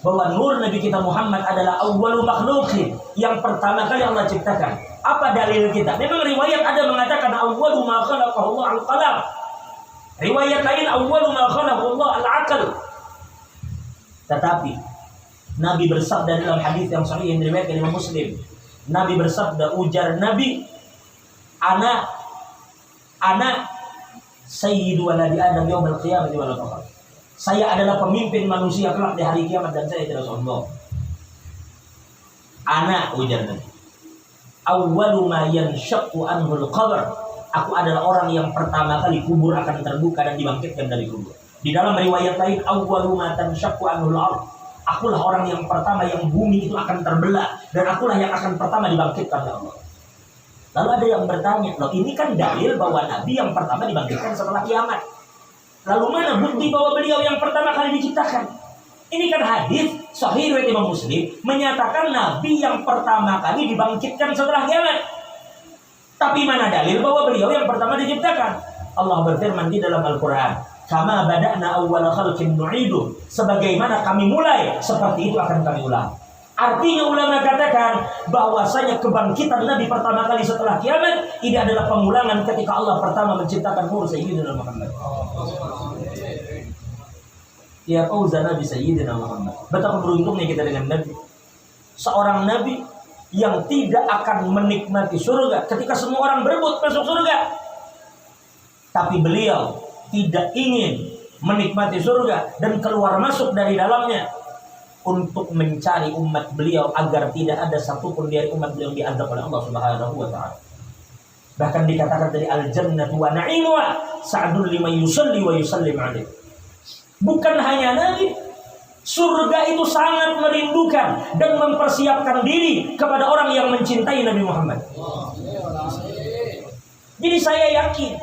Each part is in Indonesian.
bahwa nur Nabi kita Muhammad adalah awwalu makhluqin, yang pertama kali Allah ciptakan. Apa dalil kita? Memang riwayat ada mengatakan awwalu ma khalaqahu Allah al-qalam. Riwayat lain awwalu ma khalaqahu Allah al-aql. Tetapi Nabi bersabda dalam hadis yang sahih yang diriwayatkan Imam Muslim. Nabi bersabda, ujar Nabi, ana sayyidu waladi Adam yaumil qiyamah wal faqr. Saya adalah pemimpin manusia kelak di hari kiamat dan saya tidak sombong. Ana, ujar Nabi, awwalu ma yanshaqqu anhul qabr. Aku adalah orang yang pertama kali kubur akan terbuka dan dibangkitkan dari kubur. Di dalam riwayat lain, awwalu ma tanshaqqu anhul ardh. Akulah orang yang pertama yang bumi itu akan terbelah dan akulah yang akan pertama dibangkitkan oleh Allah. Lalu ada yang bertanya, loh ini kan dalil bahwa Nabi yang pertama dibangkitkan setelah kiamat. Lalu mana bukti bahwa beliau yang pertama kali diciptakan? Ini kan hadis sahih riwayat Imam Muslim menyatakan Nabi yang pertama kali dibangkitkan setelah kiamat. Tapi mana dalil bahwa beliau yang pertama diciptakan? Allah berfirman di dalam Al-Quran, kama bada'na awwala khalqin nu'idu. Sebagaimana kami mulai, seperti itu akan kami ulang. Artinya ulama katakan bahwasanya kebangkitan Nabi pertama kali setelah kiamat ini adalah pengulangan ketika Allah pertama menciptakan nur Sayyidina Muhammad. Ya fauza Nabi Sayyidina Muhammad. Betapa beruntungnya kita dengan Nabi. Seorang Nabi yang tidak akan menikmati surga ketika semua orang berebut masuk surga. Tapi beliau tidak ingin menikmati surga dan keluar masuk dari dalamnya untuk mencari umat beliau agar tidak ada satupun dari umat beliau yang diazab oleh Allah Subhanahu wa taala. Bahkan dikatakan dari al-jannatu wa na'imuha sa'dul liman yusalli wa yusallim alaihi. Bukan hanya Nabi, surga itu sangat merindukan dan mempersiapkan diri kepada orang yang mencintai Nabi Muhammad. Jadi saya yakin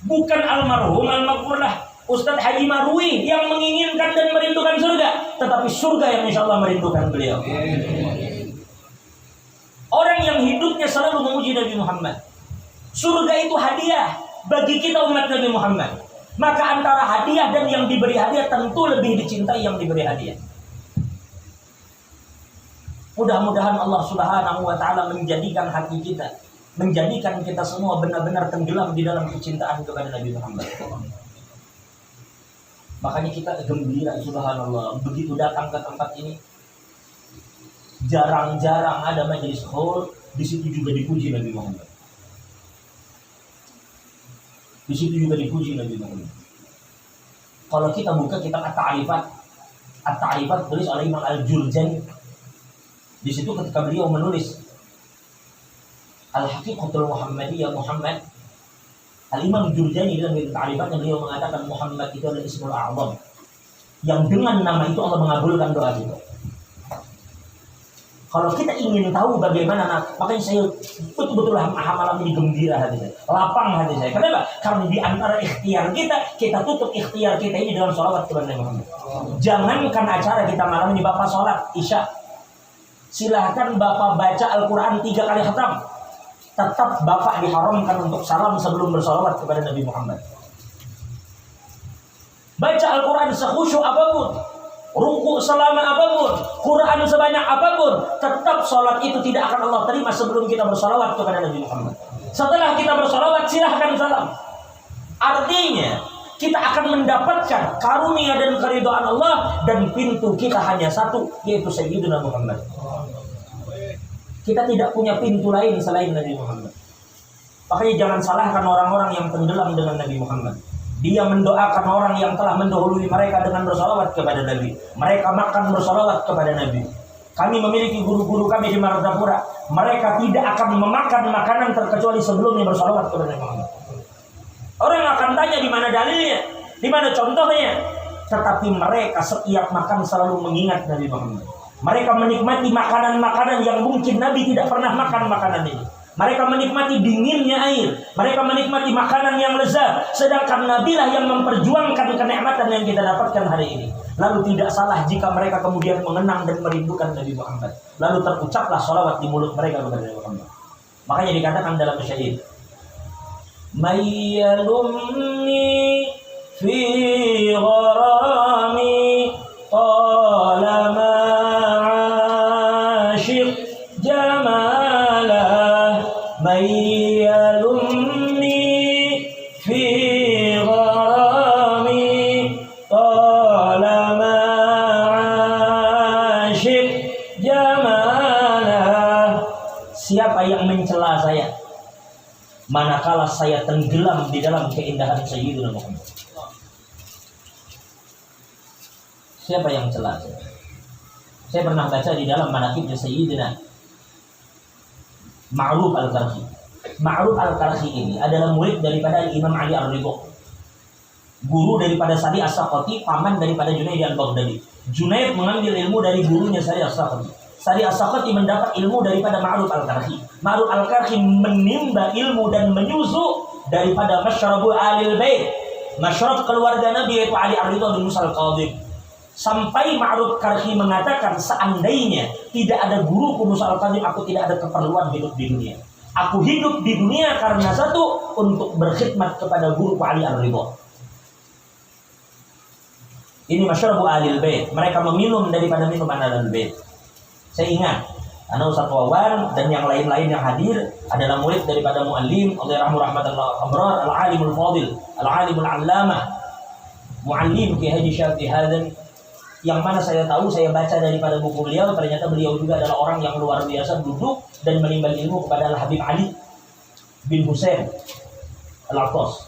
bukan almarhum al-maghfurlah Ustadz Haji Marwi yang menginginkan dan merindukan surga, tetapi surga yang insya Allah merindukan beliau. Orang yang hidupnya selalu memuji Nabi Muhammad. Surga itu hadiah bagi kita umat Nabi Muhammad. Maka antara hadiah dan yang diberi hadiah tentu lebih dicintai yang diberi hadiah. Mudah-mudahan Allah Subhanahu wa taala menjadikan hati kita, menjadikan kita semua benar-benar tenggelam di dalam kecintaan kepada Nabi Muhammad. Makanya kita gembira, subhanallah, begitu datang ke tempat ini jarang-jarang ada majelis khaul, di situ juga dipuji Nabi Muhammad. Di situ juga dipuji Nabi Muhammad. Kalau kita buka kitab At-Ta'rifat tulis oleh Imam Al-Jurjani. Di situ ketika beliau menulis Al-Haqiqatul Muhammadiyah Muhammad, Al-Imam Jurjani dalam Ta'rifatnya beliau mengatakan Muhammad itu adalah Ismul A'zam, yang dengan nama itu Allah mengabulkan doa kita. Kalau kita ingin tahu bagaimana, makanya saya betul-betul malam ini gembira hati saya, lapang hati saya. Kenapa? Karena di antara ikhtiar kita tutup ikhtiar kita ini dengan sholawat kepada Nabi Muhammad. Jangankan acara kita malam ini, Bapak sholat Isya, silahkan Bapak baca Al-Quran 3 kali khatam, tetap Bapak diharamkan untuk salam sebelum bersolawat kepada Nabi Muhammad. Baca Al-Quran sekhusyuk apapun, ruku selama apapun, Quran sebanyak apapun, tetap sholat itu tidak akan Allah terima sebelum kita bersolawat kepada Nabi Muhammad. Setelah kita bersolawat, silahkan salam. Artinya kita akan mendapatkan karunia dan keridhaan Allah, dan pintu kita hanya satu, yaitu Sayyidina Muhammad. Kita tidak punya pintu lain selain Nabi Muhammad. Makanya jangan salahkan orang-orang yang tenggelam dengan Nabi Muhammad. Dia mendoakan orang yang telah mendahului mereka dengan bersolawat kepada Nabi. Mereka makan bersolawat kepada Nabi. Kami memiliki guru-guru kami di Martapura. Mereka tidak akan memakan makanan terkecuali sebelumnya bersolawat kepada Nabi Muhammad. Orang akan tanya di mana dalilnya, di mana contohnya. Tetapi mereka setiap makan selalu mengingat Nabi Muhammad. Mereka menikmati makanan-makanan yang mungkin Nabi tidak pernah makan makanan ini. Mereka menikmati dinginnya air. Mereka menikmati makanan yang lezat. Sedangkan Nabi lah yang memperjuangkan kenikmatan yang kita dapatkan hari ini. Lalu tidak salah jika mereka kemudian mengenang dan merindukan Nabi Muhammad. Lalu terucaplah sholawat di mulut mereka kepada Nabi Muhammad. Makanya dikatakan dalam syair, Mayyalumni fi gharami qala siapa yang mencela saya manakala saya tenggelam di dalam keindahan Sayyidina Muhammad. Siapa yang mencela saya? Saya pernah baca di dalam manaqibnya Sayyidina Ma'ruf Al-Karhi. Ma'ruf Al-Karhi ini adalah murid daripada Imam Ali Ar-Ridha, guru daripada Sadi As-Saqati, paman daripada Junaid Al-Baghdadi. Junaid mengambil ilmu dari gurunya Sadi As-Saqati. Sadi As-Saqati mendapat ilmu daripada Ma'ruf Al-Karhi. Ma'ruf Al-Karhi menimba ilmu dan menyusu daripada masyrabu Ahlul Bait, masyrab keluarga Nabi yaitu Ali Ar-Ridha bin Musa Al-Qadhim. Sampai Ma'ruf Karhi mengatakan, seandainya tidak ada guruku Musa Al-Qadhim, aku tidak ada keperluan hidup di dunia. Aku hidup di dunia karena satu, untuk berkhidmat kepada guruku Ali Ar-Ridha. Ini masyarabu Ahlul Bait. Mereka meminum daripada minuman Ahlul Bait. Saya ingat, Ana Ustaz Wawan dan yang lain-lain yang hadir adalah murid daripada Muallim Allah rahmatullah Abrar Al-Alimul Fadil, Al-Alimul Allamah, Muallim Ki Haji Syafii Hadan, yang mana saya tahu, saya baca daripada buku beliau, ternyata beliau juga adalah orang yang luar biasa duduk dan menimba ilmu kepada Al-Habib Ali bin Husain Al-Attas.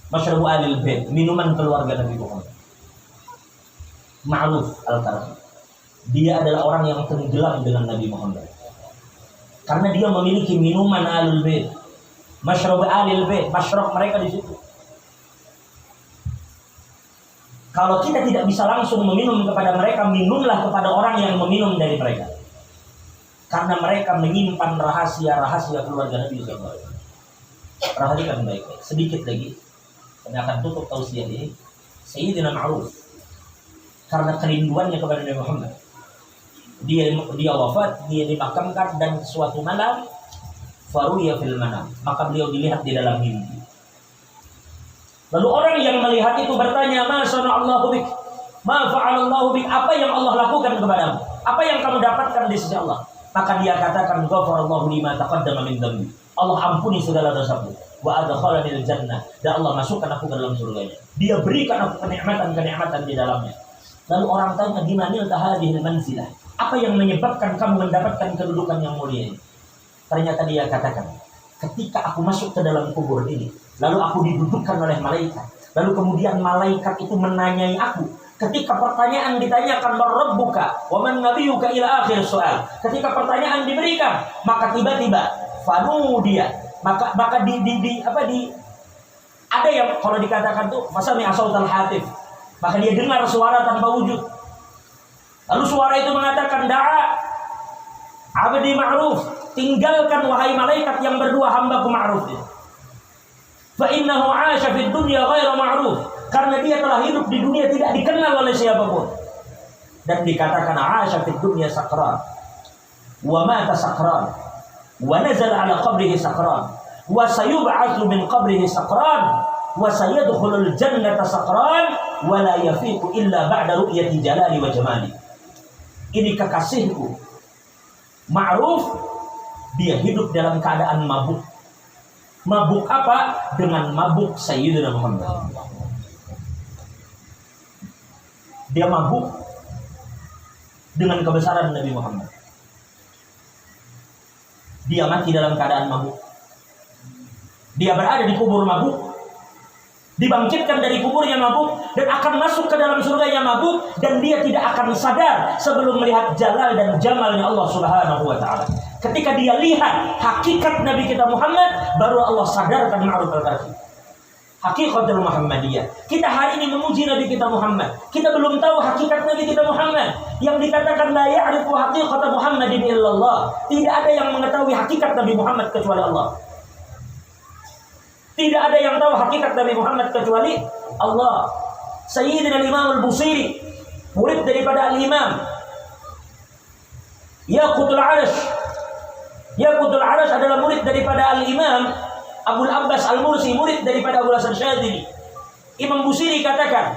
Masyarabu Ahlul Bait, minuman keluarga Nabi Muhammad. Ma'ruf Al-Karhi, dia adalah orang yang tenggelam dengan Nabi Muhammad karena dia memiliki minuman Ahlul Bait. Masyarabu Ahlul Bait, masyrab mereka di situ. Kalau kita tidak bisa langsung meminum kepada mereka, minumlah kepada orang yang meminum dari mereka, karena mereka menyimpan rahasia-rahasia keluarga Nabi SAW. Perhatikan baik-baik. Sedikit lagi, kami akan tutup tausiah ini. Sayyidina Ma'ruf, karena kerinduannya kepada Nabi Muhammad, dia wafat, dia dimakamkan, dan suatu malam faruya fil manam, maka beliau dilihat di dalam mimpi. Lalu orang yang melihat itu bertanya, ma sana'allahu bik, ma fa'alallahu bik, apa yang Allah lakukan kepadamu, apa yang kamu dapatkan di sisi Allah? Maka dia katakan, ghafarallahu lima taqaddama min dhanbi, Allah ampuni segala dosaku, wa adkhalanil jannah, dan Allah masukkan aku ke dalam surganya, dia berikan aku kenikmatan-kenikmatan di dalamnya. Lalu orang tanya, dimanil tahadihil manzilah, apa yang menyebabkan kamu mendapatkan kedudukan yang mulia ini? Ternyata dia katakan, ketika aku masuk ke dalam kubur ini, lalu aku didudukkan oleh malaikat, lalu kemudian malaikat itu menanyai aku. Ketika pertanyaan ditanyakan, marrabbuka wa man nabiyuka, ila akhir soal. Ketika pertanyaan diberikan, maka tiba-tiba fanu dia, maka ada yang kalau dikatakan tuh masami asautal hatif, maka dia dengar suara tanpa wujud. Lalu suara itu mengatakan, da'a abdi Ma'ruf, tinggalkan wahai malaikat yang berdua hambaku Ma'ruf. Fa innahu 'asha fid dunya ghaira ma'ruf, karena dia telah hidup di dunia tidak dikenal oleh siapapun. Dan dikatakan 'asha fid dunya sakran wa mata sakran wa nazala 'ala qabrihi sakran wa sayub'atsu min qabrihi sakran wa sayadkhulul jannata sakran wa la yafiqu illa ba'da ru'yati jalali wa jamali. Ini kekasihku Ma'ruf, dia hidup dalam keadaan mabuk. Mabuk apa? Dengan mabuk Sayyidina Muhammad. Dia mabuk dengan kebesaran Nabi Muhammad. Dia mati dalam keadaan mabuk. Dia berada di kubur mabuk, dibangkitkan dari kuburnya mabuk, dan akan masuk ke dalam surganya mabuk, dan dia tidak akan sadar sebelum melihat jalal dan jamalnya Allah Subhanahu wa ta'ala. Ketika dia lihat hakikat Nabi kita Muhammad, baru Allah sadarkan Ma'ruf Al-Karhi hakikatul Muhammadiyah. Kita hari ini memuji Nabi kita Muhammad, kita belum tahu hakikat Nabi kita Muhammad. Yang dikatakan la ya'rifu haqiqata Muhammadin illallah, tidak ada yang mengetahui hakikat Nabi Muhammad kecuali Allah. Tidak ada yang tahu hakikat Nabi Muhammad kecuali Allah. Sayyidina Imam Al-Busiri, murid daripada Al-Imam Yaqutul Arash. Yaqutul Arash adalah murid daripada Al-Imam Abul Abbas Al-Mursi, murid daripada Abu Hasan Syadzili. Imam Busiri katakan,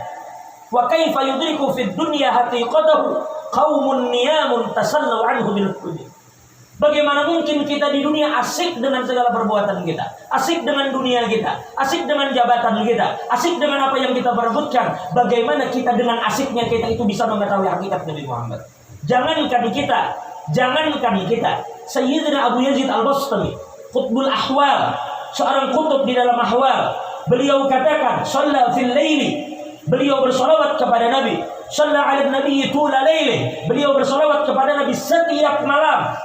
wa kaifa yudriku fid dunya haqiqatahu qaumun niyamun tasallu anhu bil qudi. Bagaimana mungkin kita di dunia asik dengan segala perbuatan kita, asik dengan dunia kita, asik dengan jabatan kita, asik dengan apa yang kita perebutkan. Bagaimana kita dengan asiknya kita itu bisa mengetahui hakikat Nabi Muhammad? Jangankan kita, Jangankan kita, Sayyidina Abu Yazid Al-Bastami, Qutbul Ahwal, seorang kutub di dalam ahwal, beliau katakan, "Shalla fil laili." Beliau bersolawat kepada Nabi. "Shalla 'ala Nabi tula laili." Beliau bersolawat kepada Nabi setiap malam.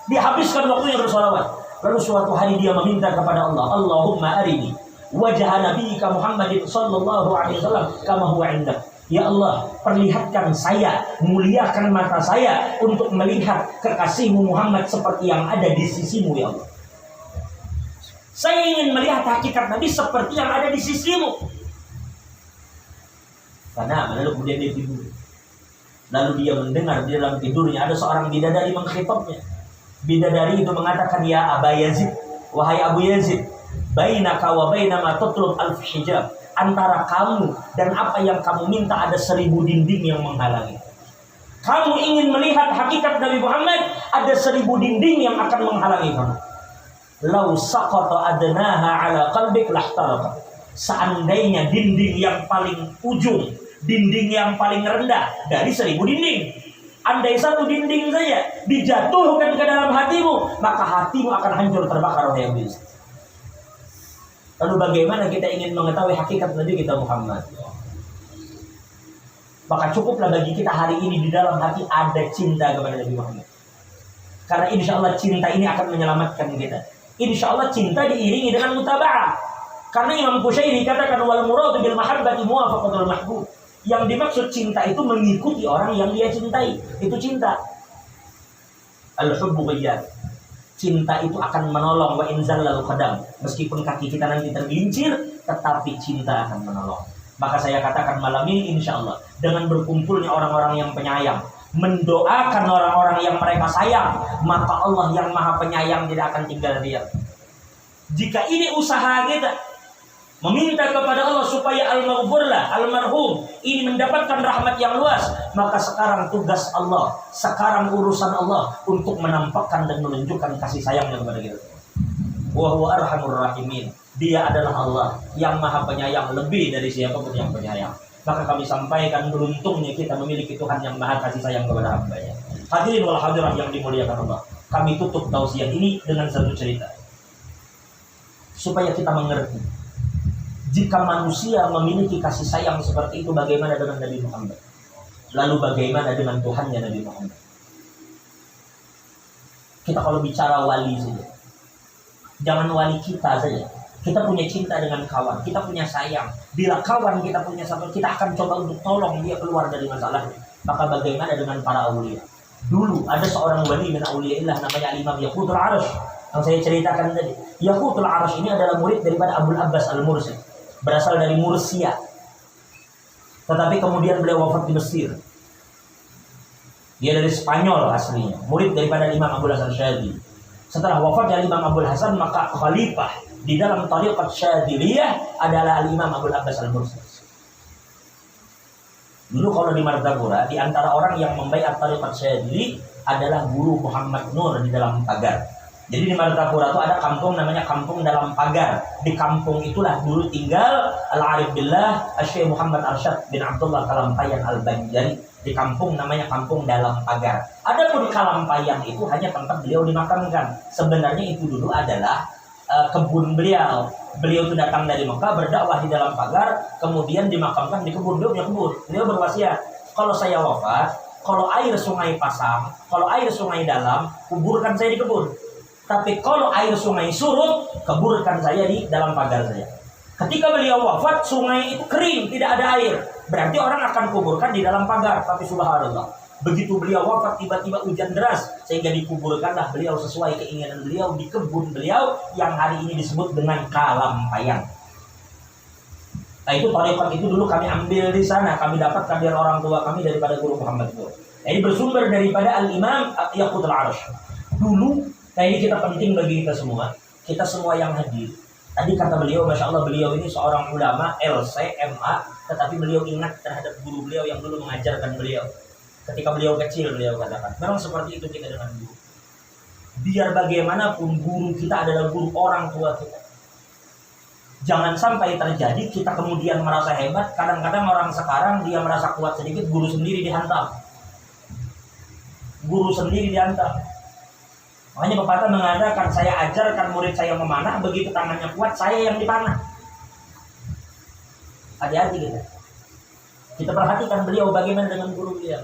Dihabiskan waktunya bersolawat. Lalu suatu hari dia meminta kepada Allah, "Allahumma arini wajah Nabiyyika Muhammadin sallallahu alaihi wasallam kama huwa 'indak." Ya Allah, perlihatkan saya, muliakan mata saya untuk melihat kekasihmu Muhammad seperti yang ada di sisimu, ya Allah. Saya ingin melihat hakikat Nabi seperti yang ada di sisimu. Karena lalu kemudian dia tidur. Lalu dia mendengar di dalam tidurnya ada seorang bidadari mengkhitabnya. Bidadari itu mengatakan, "Ya Aba Yazid, wahai Abu Yazid, bainaka wa baina ma tatlub alf hijab." Antara kamu dan apa yang kamu minta ada 1000 dinding yang menghalangi. Kamu ingin melihat hakikat Nabi Muhammad, ada 1000 dinding yang akan menghalangi kamu. Lau saqata adnaha ala qalbik lahtaraka. Seandainya dinding yang paling ujung, dinding yang paling rendah dari 1000 dinding, andai satu dinding saja dijatuhkan ke dalam hatimu, maka hatimu akan hancur terbakar oleh Abu Yazid. Lalu bagaimana kita ingin mengetahui hakikat Nabi kita Muhammad? Maka cukuplah bagi kita hari ini di dalam hati ada cinta kepada Nabi Muhammad. Karena insya Allah cinta ini akan menyelamatkan kita. Insya Allah cinta diiringi dengan mutaba'ah. Karena Imam Qushairi katakan, "Wal muradu bil mahabbati muwafaqatul mahbub." Yang dimaksud cinta itu mengikuti orang yang dia cintai. Itu cinta. Al-hubbu ghiyad. Cinta itu akan menolong wa inzalal qadam. Meskipun kaki kita nanti tergelincir, tetapi cinta akan menolong. Maka saya katakan malam ini insya Allah, dengan berkumpulnya orang-orang yang penyayang, mendoakan orang-orang yang mereka sayang, maka Allah yang maha penyayang tidak akan tinggal diam. Jika ini usaha kita, meminta kepada Allah supaya al-maghfurlah, al-marhum ini mendapatkan rahmat yang luas, maka sekarang tugas Allah, sekarang urusan Allah untuk menampakkan dan menunjukkan kasih sayangnya kepada kita. Wa huwa arhamur rahimin. Dia adalah Allah yang maha penyayang, lebih dari siapapun yang penyayang. Maka kami sampaikan, beruntungnya kita memiliki Tuhan yang maha kasih sayang kepada hamba-Nya. Hadirin wal hadirat yang dimuliakan Allah, kami tutup tausiah ini dengan satu cerita supaya kita mengerti. Jika manusia memiliki kasih sayang seperti itu, bagaimana dengan Nabi Muhammad? Lalu bagaimana dengan Tuhannya Nabi Muhammad? Kita kalau bicara wali saja, jangan wali kita saja. Kita punya cinta dengan kawan, kita punya sayang. Bila kawan kita punya satu, kita akan coba untuk tolong dia keluar dari masalahnya. Maka bagaimana dengan para awliya? Dulu ada seorang wali min awliyaillah namanya Imam Yaqutul Arash, yang saya ceritakan tadi. Yaqutul Arash ini adalah murid daripada Abul Abbas Al-Mursi, berasal dari Mursia. Tetapi kemudian beliau wafat di Mesir. Dia dari Spanyol aslinya, murid daripada Imam Abul Hasan Syadzili. Setelah wafatnya Imam Abul Hasan, maka khalifah di dalam tariqat Syadziliyah adalah Imam Abul Abbas Al-Mursi. Dulu kalau di Martapura, di antara orang yang membaiat tariqat Syadzili adalah guru Muhammad Nur di dalam pagar. Jadi di Martapura itu ada kampung namanya Kampung Dalam Pagar. Di kampung itulah dulu tinggal Al-Arif Billah Syekh Muhammad Arsyad bin Abdullah Kalampayan Al-Banjari. Di kampung namanya Kampung Dalam Pagar. Adapun Kalampayan itu hanya tempat beliau dimakamkan. Sebenarnya itu dulu adalah kebun beliau. Beliau itu datang dari Mekah, berdakwah di dalam pagar, kemudian dimakamkan di kebun. Beliau punya kebun. Beliau berwasiat, kalau saya wafat, kalau air sungai pasang, kalau air sungai dalam, kuburkan saya di kebun. Tapi kalau air sungai surut, kuburkan saya di dalam pagar saya. Ketika beliau wafat, sungai itu kering, tidak ada air. Berarti orang akan kuburkan di dalam pagar. Tapi subhanallah, begitu beliau wafat, tiba-tiba hujan deras, sehingga dikuburkanlah beliau sesuai keinginan beliau di kebun beliau yang hari ini disebut dengan Kalampayan. Nah itu tariqat itu dulu kami ambil di sana, kami dapatkan dari orang tua kami daripada guru Muhammad Nur. Nah, ini bersumber daripada Al-Imam Yaqutul Arash. Dulu, nah ini kita penting bagi kita semua yang hadir. Tadi kata beliau, Masya Allah, beliau ini seorang ulama LC, MA, tetapi beliau ingat terhadap guru beliau yang dulu mengajarkan beliau. Ketika beliau kecil, beliau katakan, memang seperti itu kita dengan guru. Biar bagaimanapun guru kita adalah guru orang tua kita. Jangan sampai terjadi kita kemudian merasa hebat. Kadang-kadang orang sekarang dia merasa kuat sedikit, guru sendiri dihantam. guru sendiri diantar. Makanya pepatah mengatakan, saya ajarkan murid saya memanah, begitu tangannya kuat, saya yang dipanah. Hati-hati kita. Kita perhatikan beliau bagaimana dengan guru beliau.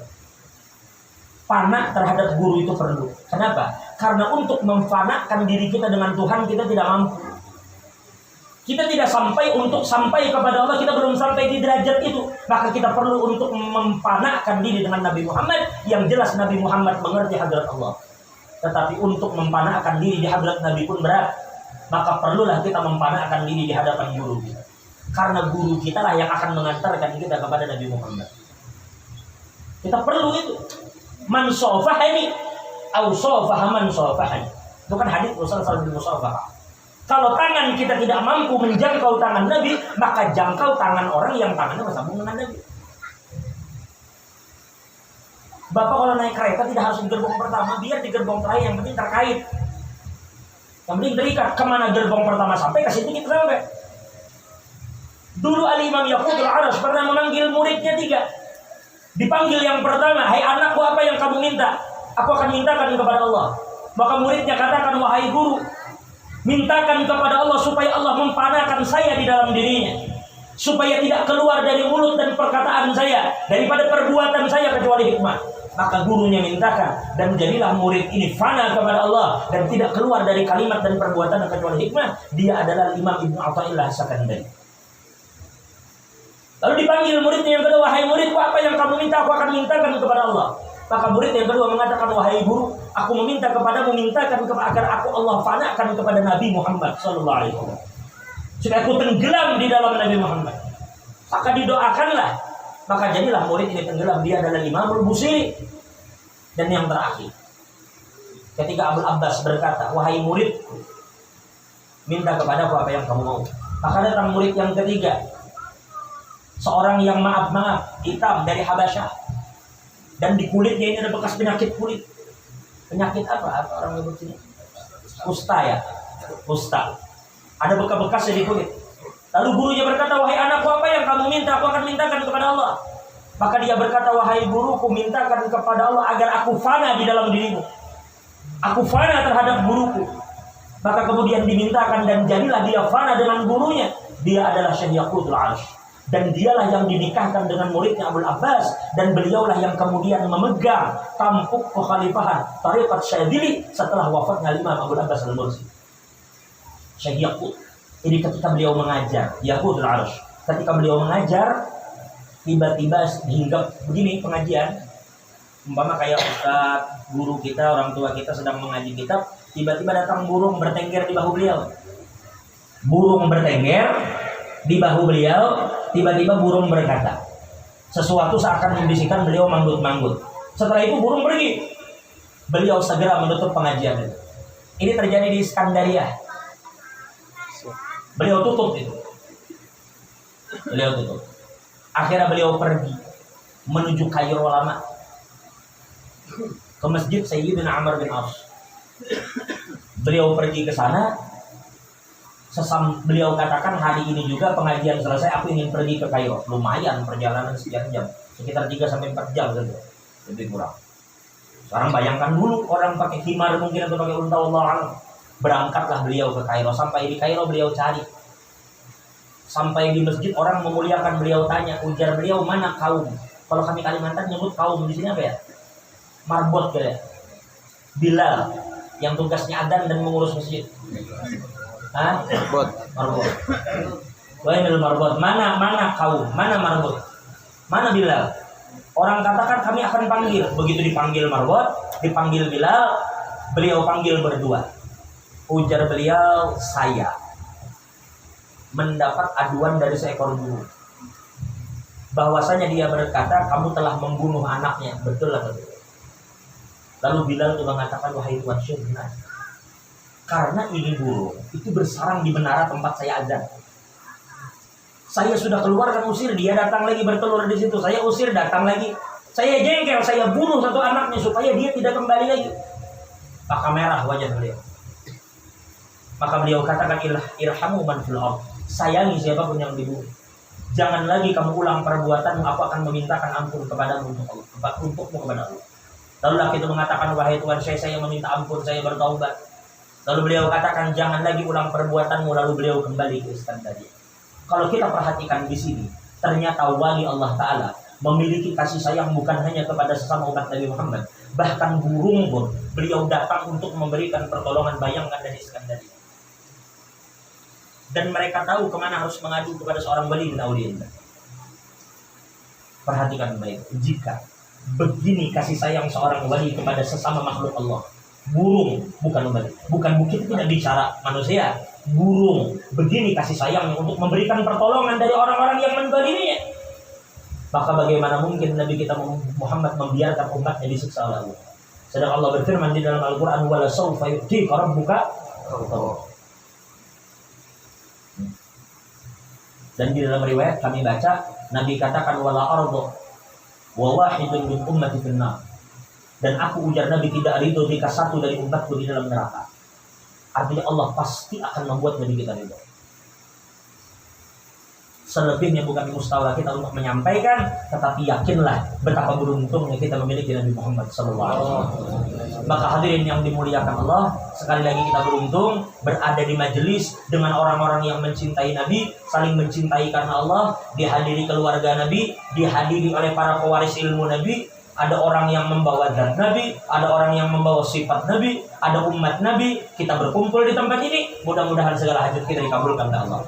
Panah terhadap guru itu perlu. Kenapa? Karena untuk memfanakkan diri kita dengan Tuhan kita tidak mampu. Kita tidak sampai kepada Allah, kita belum sampai di derajat itu. Maka kita perlu untuk memfanakkan diri dengan Nabi Muhammad. Yang jelas Nabi Muhammad mengerti hadrat Allah. Tetapi untuk mempanakkan diri di hadrat Nabi pun berat. Maka perlulah kita mempanakkan diri di hadapan guru kita. Karena guru kita lah yang akan mengantarkan kita kepada Nabi Muhammad. Kita perlu itu. Man sofahani au sofaha man sofahani. Itu kan hadits Rasulullah SAW. Kalau tangan kita tidak mampu menjangkau tangan Nabi, maka jangkau tangan orang yang tangannya bersambung dengan Nabi. Bapak kalau naik kereta tidak harus di gerbong pertama, biar di gerbong terakhir, yang penting terkait. Yang penting terikat, kemana gerbong pertama sampai, ke situ kita sampai. Dulu Al-Imam Yaqudul Arash pernah memanggil muridnya 3. Dipanggil yang pertama, hai anakku, apa yang kamu minta? Aku akan mintakan kepada Allah. Maka muridnya katakan, wahai guru, mintakan kepada Allah supaya Allah mempanahkan saya di dalam dirinya, supaya tidak keluar dari mulut dan perkataan saya, daripada perbuatan saya kecuali hikmah. Maka gurunya mintakan, dan jadilah murid ini fana kepada Allah dan tidak keluar dari kalimat dan perbuatan kecuali hikmah. Dia adalah Imam Ibnu Athaillah As-Sakandari. Lalu dipanggil muridnya yang kedua, wahai muridku, apa yang kamu minta? Aku akan mintakan kepada Allah. Maka murid yang kedua mengatakan, wahai guru, aku meminta kepadamu, mintakan agar aku Allah fanakan kepada Nabi Muhammad SAW, supaya aku tenggelam di dalam Nabi Muhammad. Maka didoakanlah. Maka jadilah murid ini tenggelam. Dia adalah Imamul Busiri. Dan yang terakhir, ketika Abul Abbas berkata, wahai muridku, minta kepadaku apa yang kamu mau. Maka datang murid yang ketiga, seorang yang maaf-maaf, hitam dari Habasyah, dan di kulitnya ini ada bekas penyakit kulit. Penyakit apa? Apa orang nyebut sini? Kusta ya? Kusta. Ada bekas-bekasnya di kulit. Lalu gurunya berkata, wahai anakku, apa yang kamu minta? Aku akan mintakan kepada Allah. Maka dia berkata, wahai guruku, mintakan kepada Allah agar aku fana di dalam dirimu. Aku fana terhadap guruku. Maka kemudian dimintakan, dan jadilah dia fana dengan gurunya. Dia adalah Syekh Yaqudul Arash. Dan dialah yang dinikahkan dengan muridnya Abul Abbas. Dan beliaulah yang kemudian memegang tampuk kekhalifahan Tariqat Syadzili setelah wafatnya Imam Abul Abbas Al-Mursi. Syekh Yaqud. Jadi ketika beliau mengajar, Yaqudul Arash, ketika beliau mengajar, tiba-tiba hinggap begini pengajian, umpama kayak ustaz, guru kita, orang tua kita sedang mengaji kitab, tiba-tiba datang burung bertengger di bahu beliau. Burung bertengger di bahu beliau, tiba-tiba burung berkata, sesuatu seakan membisikkan beliau manggut-manggut. Setelah itu burung pergi. Beliau segera menutup pengajian itu. Ini terjadi di Iskandaria. Beliau tutup itu. Beliau tutup. Akhirnya beliau pergi menuju Kairo lama, ke masjid Sayyidina Amr bin As. Beliau pergi ke sana. Beliau katakan, hari ini juga pengajian selesai, aku ingin pergi ke Kairo. Lumayan perjalanan sekian jam, sekitar 3-4 jam saja, lebih kurang. Sekarang bayangkan dulu orang pakai khimar mungkin atau pakai unta, Allah alam. Berangkatlah beliau ke Kairo. Sampai di Kairo beliau cari. Sampai di masjid orang memuliakan beliau, tanya, ujar beliau, mana kaum? Kalau kami Kalimantan nyebut kaum, di sini apa ya? Marbot ya. Bilal yang tugasnya adzan dan mengurus masjid. Hah? Marbot. Wainul marbot. Mana kaum? Mana marbot? Mana Bilal? Orang katakan kami akan panggil. Begitu dipanggil marbot, dipanggil Bilal, beliau panggil berdua. Ujar beliau, saya mendapat aduan dari seekor burung, bahwasanya dia berkata kamu telah membunuh anaknya. Betul atau tidak? Lalu Bilal juga mengatakan, wahai Tuhan Syekh, benar. Karena ini burung itu bersarang di menara tempat saya azan. Saya sudah keluar dan usir, dia datang lagi bertelur di situ. Saya usir, datang lagi. Saya jengkel, saya bunuh satu anaknya supaya dia tidak kembali lagi. Maka merah wajah beliau. Maka beliau katakan, irhamu man fil ardh, sayangi siapapun yang di bumi. Jangan lagi kamu ulang perbuatanmu, aku akan memintakan ampun kepadamu untukmu kepada Allah. Lalu laki itu mengatakan, wahai Tuhan saya meminta ampun, saya bertaubat. Lalu beliau katakan, jangan lagi ulang perbuatanmu. Lalu beliau kembali ke Iskandariya. Kalau kita perhatikan di sini, ternyata wali Allah Ta'ala memiliki kasih sayang bukan hanya kepada sesama umat Nabi Muhammad. Bahkan burung pun beliau datang untuk memberikan pertolongan, bayangkan dari Iskandariya. Dan mereka tahu kemana harus mengadu kepada seorang wali dan aulia. Perhatikan baik, jika begini kasih sayang seorang wali kepada sesama makhluk Allah, burung, bukan bukit, tidak bicara manusia, burung begini kasih sayang untuk memberikan pertolongan dari orang-orang yang menzaliminya, maka bagaimana mungkin Nabi kita Muhammad membiarkan umatnya disiksa oleh Allah? Sedang Allah berfirman di dalam Al-Quran, wala sawfa yu'tika rabbuka fatardah. Dan di dalam riwayat kami baca, Nabi katakan wala ardo wa wahidun min ummati finnar. Dan aku ujar Nabi tidak ridho jika satu dari umatku di dalam neraka. Artinya Allah pasti akan membuat Nabi kita ridho. Selebihnya bukan mustawa kita untuk menyampaikan, tetapi yakinlah betapa beruntungnya kita memiliki Nabi Muhammad SAW. Maka hadirin yang dimuliakan Allah, sekali lagi kita beruntung berada di majelis dengan orang-orang yang mencintai Nabi, saling mencintai karena Allah, dihadiri keluarga Nabi, dihadiri oleh para pewaris ilmu Nabi. Ada orang yang membawa zat Nabi, ada orang yang membawa sifat Nabi, ada umat Nabi. Kita berkumpul di tempat ini, mudah-mudahan segala hajat kita dikabulkan oleh Allah.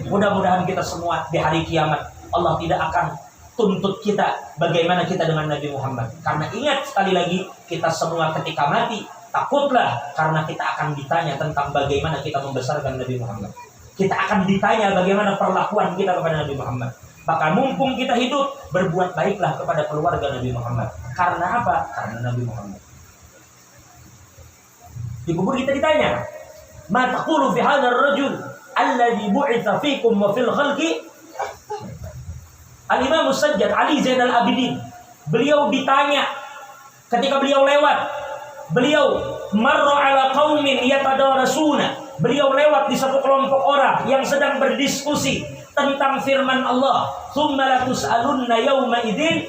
Mudah-mudahan kita semua di hari kiamat Allah tidak akan tuntut kita bagaimana kita dengan Nabi Muhammad. Karena ingat sekali lagi, kita semua ketika mati takutlah, karena kita akan ditanya tentang bagaimana kita membesarkan Nabi Muhammad. Kita akan ditanya bagaimana perlakuan kita kepada Nabi Muhammad. Maka mumpung kita hidup, berbuat baiklah kepada keluarga Nabi Muhammad. Karena apa? Karena Nabi Muhammad. Di kubur kita ditanya, ma taqulu fi hadzal rajul alladhi bu'itsa fikum wa fil khalqi? Al-Imam As-Sajjad Ali Zainal Abidin, beliau ditanya ketika beliau lewat, beliau marra ala qaumin yatadarasuna. Beliau lewat di satu kelompok orang yang sedang berdiskusi tentang firman Allah, "Tsumma latus'alunna yawma idzin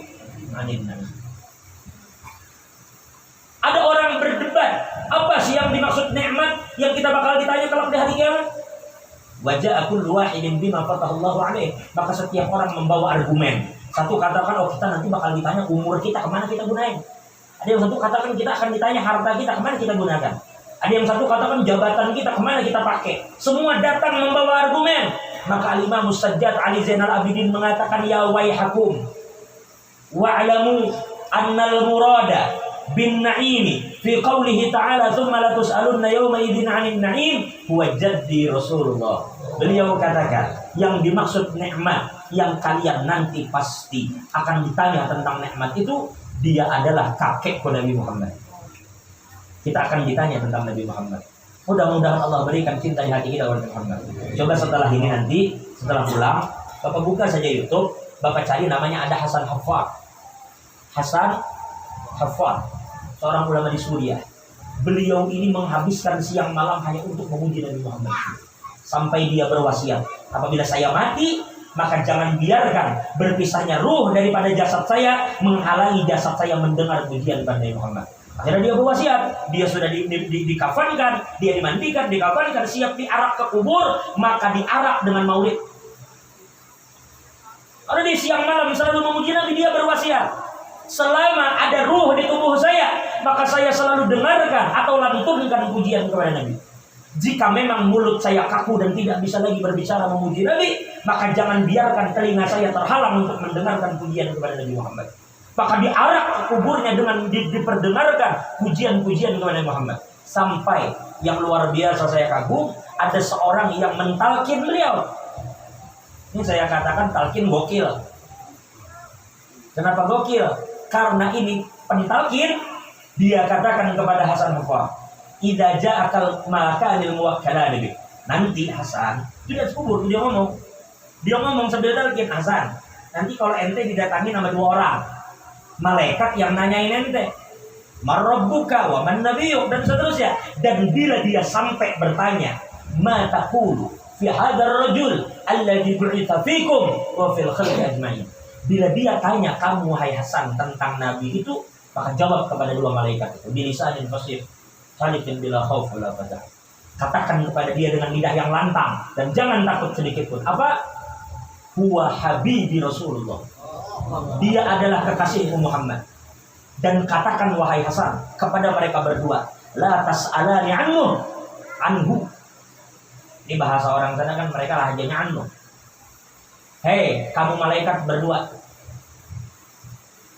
'anil naim." Ada orang berdebat, apa sih yang dimaksud nikmat yang kita bakal ditanya kelak di hari kiamat? Wajah kullu wahidin bima fatahallahu alaihi. Maka setiap orang membawa argumen. Satu katakan, oh kita nanti bakal ditanya umur kita kemana kita gunain. Ada yang satu katakan kita akan ditanya harta kita kemana kita gunakan. Ada yang satu katakan jabatan kita kemana kita pakai. Semua datang membawa argumen. Maka Al-Imam As-Sajjad Ali Zainal Abidin mengatakan, ya waihakum wa'lamu annal murada bin na'imi fi qawlihi ta'ala thumma latus'alunna yawma idzin 'anil na'im huwa jaddi Rasulullah. Beliau katakan, yang dimaksud nikmat yang kalian nanti pasti akan ditanya tentang nikmat itu, dia adalah kakekku Nabi Muhammad. Kita akan ditanya tentang Nabi Muhammad. Mudah-mudahan Allah berikan cinta di hati kita kepada Muhammad. Coba setelah ini nanti, setelah pulang, Bapak buka saja YouTube, Bapak cari namanya ada Hasan Haffar. Hasan Haffar, seorang ulama di Suriah. Beliau ini menghabiskan siang malam hanya untuk memuji Nabi Muhammad. Sampai dia berwasiat, apabila saya mati, maka jangan biarkan berpisahnya ruh daripada jasad saya menghalangi jasad saya mendengar pujian pada Nabi Muhammad. Akhirnya dia berwasiat, dia sudah dikafankan, dia dimandikan, dikafankan, siap diarak ke kubur, maka diarak dengan maulid. Karena di siang malam selalu memuji Nabi, dia berwasiat, selama ada ruh di tubuh saya, maka saya selalu dengarkan atau lantunkan pujian kepada Nabi. Jika memang mulut saya kaku dan tidak bisa lagi berbicara memuji Nabi, maka jangan biarkan telinga saya terhalang untuk mendengarkan pujian kepada Nabi Muhammad. Maka diarak ke kuburnya dengan diperdengarkan pujian-pujian kepada Muhammad. Sampai yang luar biasa saya kagum, ada seorang yang mentalkin beliau. Ini saya katakan talkin gokil. Kenapa gokil? Karena ini pentalkin, dia katakan kepada Hasan Haffar, idza ja'akal makanil muwakkalan bi. Nanti Hasan, tidak kubur dia ngomong. Dia ngomong sambil talkin, Hasan, nanti kalau ente didatangi sama dua orang, malaikat yang nanyain ente, marrabbuka wa man nabiyyuk, dan seterusnya. Dan bila dia sampai bertanya, ma taqulu fi hadzal rajul alladzi bu'itsa fikum wa fil khalqi ajmain. Bila dia tanya kamu hai Hasan tentang Nabi itu, Maka jawab kepada dua malaikat itu bilisanin fasih salifin bila khauf wala fazah. Katakan kepada dia dengan lidah yang lantang dan jangan takut sedikit pun. Apa? Huwa habibi Rasulullah. Dia adalah kekasihku Muhammad. Dan katakan wahai Hasan kepada mereka berdua, la tas'alani anhu. Ini bahasa orang sana kan mereka lahjanya anhu. Hei, kamu malaikat berdua,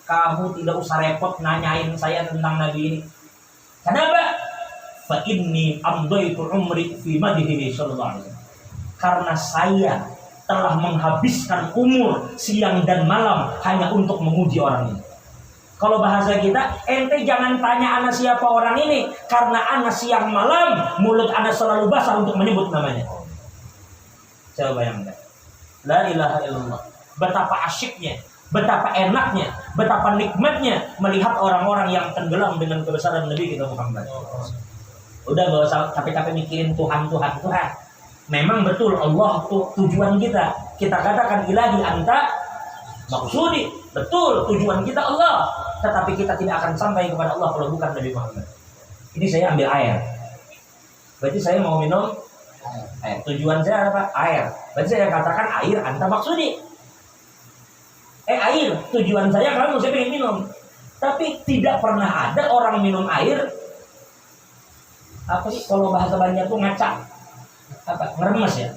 kamu tidak usah repot nanyain saya tentang Nabi ini. Kenapa? Fa inni amdaitu umri fi madhihi sallallahu alaihi wasallam. Karena saya telah menghabiskan umur siang dan malam hanya untuk memuji orang ini. Kalau bahasa kita, ente jangan tanya ana siapa orang ini, karena ana siang malam mulut ana selalu basah untuk menyebut namanya. Coba bayangkan. La ilaha illallah. Betapa asyiknya, betapa enaknya, betapa nikmatnya melihat orang-orang yang tenggelam dengan kebesaran Nabi kita Muhammad. Udah gak usah capek-capek mikirin Tuhan. Memang betul Allah tuh tujuan kita. Kita katakan ilahi anta maksudi. Betul tujuan kita Allah. Tetapi kita tidak akan sampai kepada Allah kalau bukan Nabi Muhammad. Ini saya ambil air. Berarti saya mau minum air. Tujuan saya apa? Air. Berarti saya katakan air anta maksudi. Air. Tujuan saya kalau saya pengen minum. Tapi tidak pernah ada orang minum air. Apa sih kalau bahasa Banjar tuh ngacak? Apa? Ngeremes ya?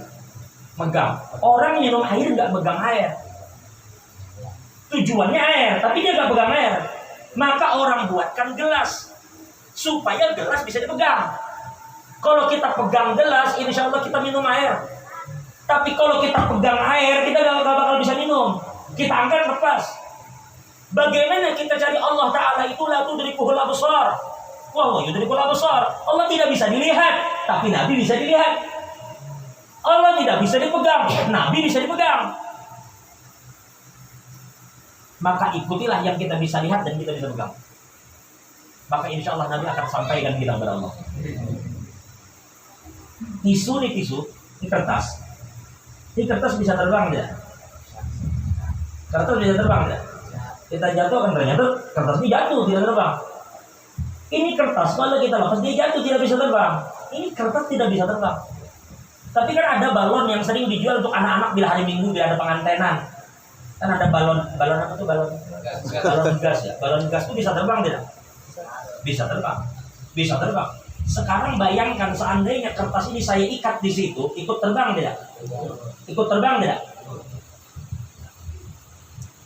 Megang. Orang minum air nggak megang air. Tujuannya air, tapi dia nggak pegang air. Maka orang buatkan gelas supaya gelas bisa dipegang. Kalau kita pegang gelas, insya Allah kita minum air. Tapi kalau kita pegang air, kita nggak bakal bisa minum. Kita angkat lepas. Bagaimana kita cari Allah Ta'ala itu la tudrikuhul absar. Wa yudrikul absar. Allah tidak bisa dilihat, tapi Nabi bisa dilihat. Allah tidak bisa dipegang, Nabi bisa dipegang. Maka ikutilah yang kita bisa lihat dan kita bisa pegang. Maka insya Allah Nabi akan sampaikan kita kepada Allah. Tisu, ini kertas. Ini kertas bisa terbang tidak? Kertas bisa terbang tidak? Kita jatuh kan ternyata kertas ini jatuh, tidak terbang. Ini kertas, kalau kita lepas dia jatuh, tidak bisa terbang. Ini kertas tidak bisa terbang. Tapi kan ada balon yang sering dijual untuk anak-anak bila hari Minggu, bila ada pengantenan. Kan ada balon apa tuh? Balon gas ya. Balon gas itu bisa terbang tidak? Bisa terbang. Sekarang bayangkan seandainya kertas ini saya ikat di situ, ikut terbang tidak?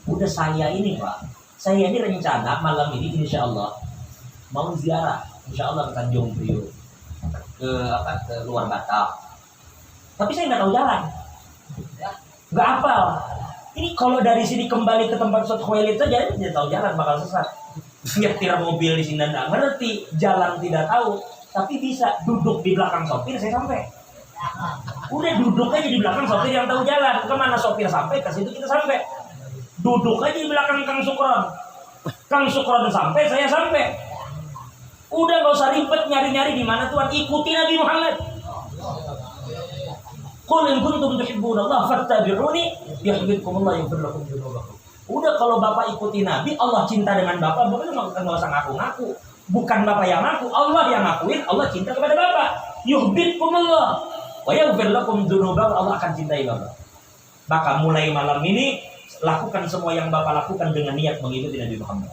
Udah saya ini Pak, saya ini rencana malam ini insya Allah mau ziarah, insya Allah ke Tanjung Priok, ke luar Batak. Tapi saya nggak tahu jalan, nggak hafal. Ini kalau dari sini kembali ke tempat Ustaz Khuwailid saja, dia tahu jalan bakal sesat. Nyetir mobil di sini nggak ngerti, jalan tidak tahu, tapi bisa duduk di belakang sopir saya sampai. Udah duduk aja di belakang sopir yang tahu jalan, kemana sopir sampai ke situ kita sampai. Duduk aja di belakang Kang Sukron sampai, saya sampai. Udah gak usah ribet nyari-nyari di mana Tuhan, ikuti Nabi Muhammad. Qul in kuntum tuhibbunallaha fattabi'uni yuhibbukumullah yaghfir lakum dzunubakum. Udah kalau Bapak ikuti Nabi, Allah cinta dengan Bapak, Bapak enggak usah ngaku-ngaku. Bukan Bapak yang ngaku, Allah yang ngakuin, Allah cinta kepada Bapak. Yuhibbukumullah wa yaghfir lakum dzunubakum, Allah akan cintai Bapak. Maka mulai malam ini lakukan semua yang Bapak lakukan dengan niat mengikuti Nabi Muhammad.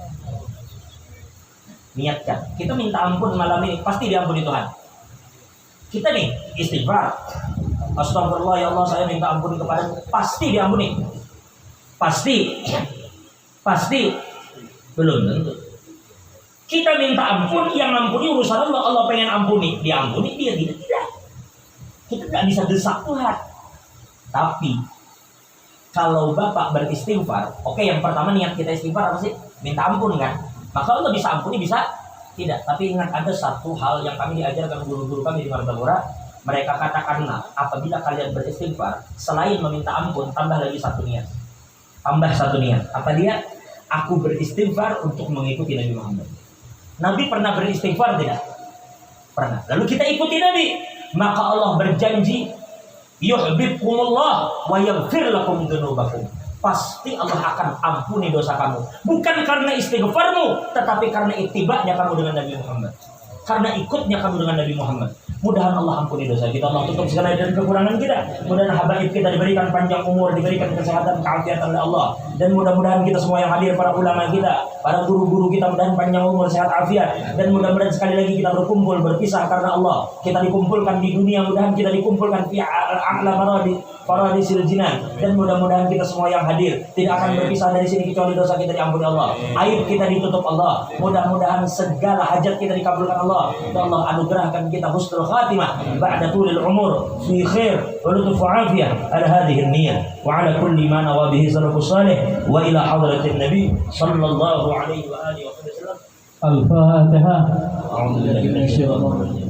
Niatkan. Kita minta ampun malam ini, pasti diampuni Tuhan. Kita nih istighfar. Astagfirullah ya Allah, saya minta ampun kepadamu. Pasti diampuni. Pasti. Belum tentu. Kita minta ampun, yang ampuni urusan Allah. Allah pengen ampuni, diampuni, dia tidak. Kita nggak bisa desak Tuhan. Tapi kalau Bapak beristighfar, oke, yang pertama niat kita istighfar apa sih? Minta ampun kan? Maka Allah bisa ampuni, bisa tidak. Tapi ingat, ada satu hal yang kami diajarkan guru-guru kami di Martapura. Mereka katakanlah, apabila kalian beristighfar, selain meminta ampun, tambah lagi satu niat. Apa dia? Aku beristighfar untuk mengikuti Nabi Muhammad. Nabi pernah beristighfar tidak? Pernah. Lalu kita ikuti Nabi. Maka Allah berjanji, yuhibbukumullah wa yaghfir lakum dzunubakum. pasti Allah akan ampuni dosa kamu. Bukan karena istighfarmu, tetapi karena ittiba'nya kamu dengan Nabi Muhammad. Karena ikutnya kamu dengan Nabi Muhammad. Mudahan Allah ampuni dosa kita. Allah tutup segala dari kekurangan kita. Mudahan habaib kita diberikan panjang umur, diberikan kesehatan, keafiatan oleh Allah. Dan mudah-mudahan kita semua yang hadir, para ulama kita, para guru-guru kita, mudahan panjang umur, sehat, afiat. Dan mudah-mudahan sekali lagi kita berkumpul, berpisah karena Allah. Kita dikumpulkan di dunia, mudahan kita dikumpulkan fi a'la paradisil jinan. Dan mudah-mudahan kita semua yang hadir tidak akan berpisah dari sini kecuali dosa kita diampuni Allah. Aib kita ditutup Allah. Mudah-mudahan segala hajat kita dikabulkan Allah. Dan Allah anugerahkan kita husnul khatimah ba'da tulil umur fi khair wa lutuf afiyah ala hadhihi an-niyyah wa ala kulli ma nawa bihi salafus salih wa ila hadratin nabi sallallahu alaihi wa alihi wa sallam. Al-Fatihah. A'udzu billahi minasyaitonir rajim.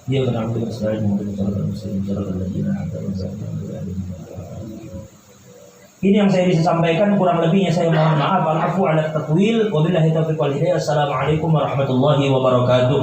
Ya benar benar sekali mungkin ini yang saya bisa sampaikan, kurang lebihnya saya mohon maaf. Al-afwu ala tatwil, wabillahi taufiq wal hidayah. Assalamualaikum warahmatullahi wabarakatuh.